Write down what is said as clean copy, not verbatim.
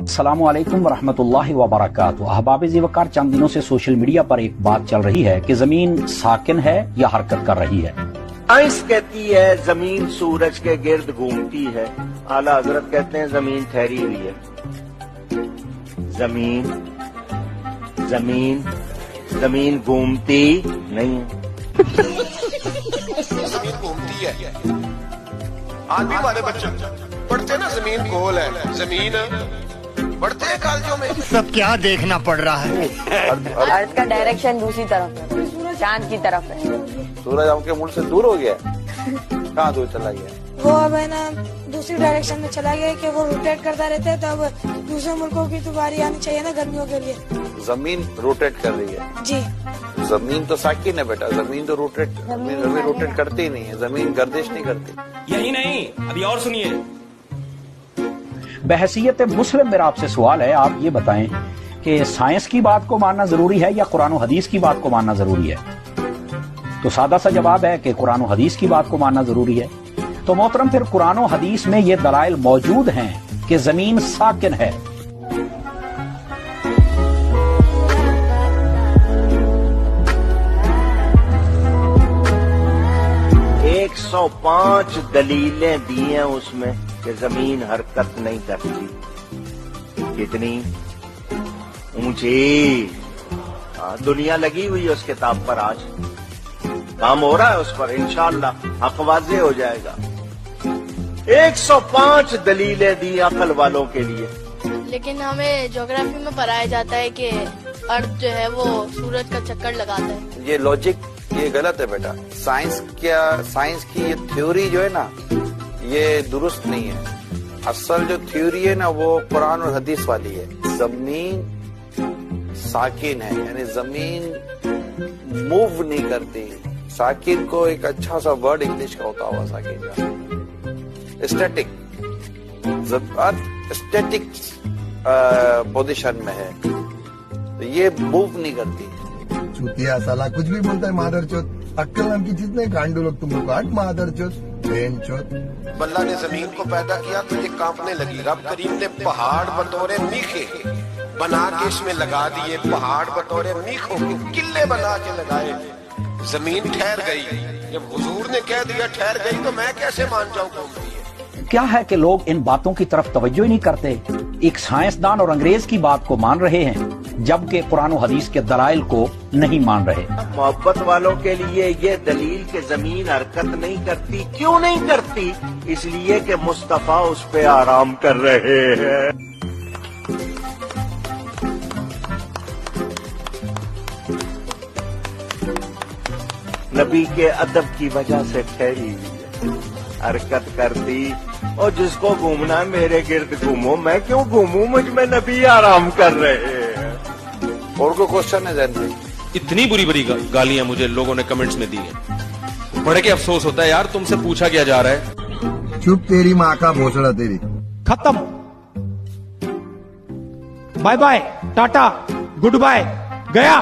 अस्सलामु अलैकुम वरहमतुल्लाहि वबरकातुहू। अहबाब ज़ीवकार, चंद दिनों से सोशल मीडिया पर एक बात चल रही है कि जमीन साकिन है या हरकत कर रही है। साइंस कहती है जमीन सूरज के गिर्द घूमती है, आला हजरत कहते हैं जमीन ठहरी हुई है। जमीन घूमती नहीं है। जमीन घूमती है। आज भी हमारे बच्चे पढ़ते ना, जमीन गोल है, जमीन पढ़ते हैं कॉलेजों में। सब क्या देखना पड़ रहा है। अर्थ का डायरेक्शन दूसरी तरफ है, चांद की तरफ है। सूरज आपके मुल्क से दूर हो गया, कहाँ दूर चला गया? वो अब है ना दूसरी डायरेक्शन में चला गया कि वो रोटेट करता रहता है, तो अब दूसरे मुल्कों की तो बारी आनी चाहिए ना गर्मियों के लिए। जमीन रोटेट कर रही है जी। जमीन तो साकिन है बेटा, जमीन तो जमीन रोटेट करती ही नहीं है, जमीन गर्दिश नहीं करती। यही नहीं, अभी और सुनिए। बहसीयत मुस्लिम मेरा आपसे सवाल है, आप ये बताएं कि साइंस की बात को मानना जरूरी है या कुरान और हदीस की बात को मानना जरूरी है? तो सादा सा जवाब है कि कुरान और हदीस की बात को मानना जरूरी है। तो मोहतरम, फिर कुरान और हदीस में ये दलाइल मौजूद हैं कि जमीन साकिन है। एक 105 दलीलें दी हैं उसमें कि जमीन हरकत नहीं करती। कितनी ऊंची दुनिया लगी हुई है उस किताब पर, आज काम हो रहा है उस पर, इंशाअल्लाह हक वाज़े हो जाएगा। 105 दलीलें दी अकल वालों के लिए। लेकिन हमें ज्योग्राफी में पढ़ाया जाता है कि अर्थ जो है वो सूरज का चक्कर लगाता है। ये लॉजिक ये गलत है बेटा। साइंस की ये थ्योरी जो है ना, ये दुरुस्त नहीं है। असल जो थ्योरी है ना, वो कुरान और हदीस वाली है। जमीन साकिन है, यानी जमीन मूव नहीं करती। साकिन को एक अच्छा सा वर्ड इंग्लिश का होता होगा साकिन का, स्टैटिक। अर्थ स्टैटिक पोजीशन में है, तो ये मूव नहीं करती। चूतिया साला कुछ भी बोलता है, मादर चोत। अक्कल नाम की चीज नहीं, गांडू लोग तुम लोग। हट मादर चोत, बहन चोत। अल्लाह ने जमीन को पैदा किया तो ये कांपने लगी। रब करीम ने पहाड़ बतौरे मीखे बना के इसमें लगा दिए। पहाड़ बतौरे मीखों के किले बना के लगाए, जमीन ठहर गई। जब हुजूर ने कह दिया ठहर गई, तो मैं कैसे मान जाऊं घूमती है? क्या है कि लोग इन बातों की तरफ तवज्जो ही नहीं करते। एक साइंसदान और अंग्रेज की बात को मान रहे हैं, जबकि कुरान और हदीस के दलाइल को नहीं मान रहे। मोहब्बत वालों के लिए ये दलील कि जमीन हरकत नहीं करती, क्यों नहीं करती? इसलिए कि मुस्तफा उस पे आराम कर रहे हैं। नबी के अदब की वजह से ठहरी हुई है, हरकत करती। और जिसको घूमना है मेरे गिर्द घूमो, मैं क्यों घूमूं? मुझ में नबी आराम कर रहे हैं। और कोई क्वेश्चन है जैन में? इतनी बुरी बुरी गालियां मुझे लोगों ने कमेंट्स में दी है, पढ़ के अफसोस होता है यार। तुमसे पूछा क्या जा रहा है? चुप तेरी माँ का भोसड़ा तेरी। खत्म, bye bye, tata, goodbye, गया।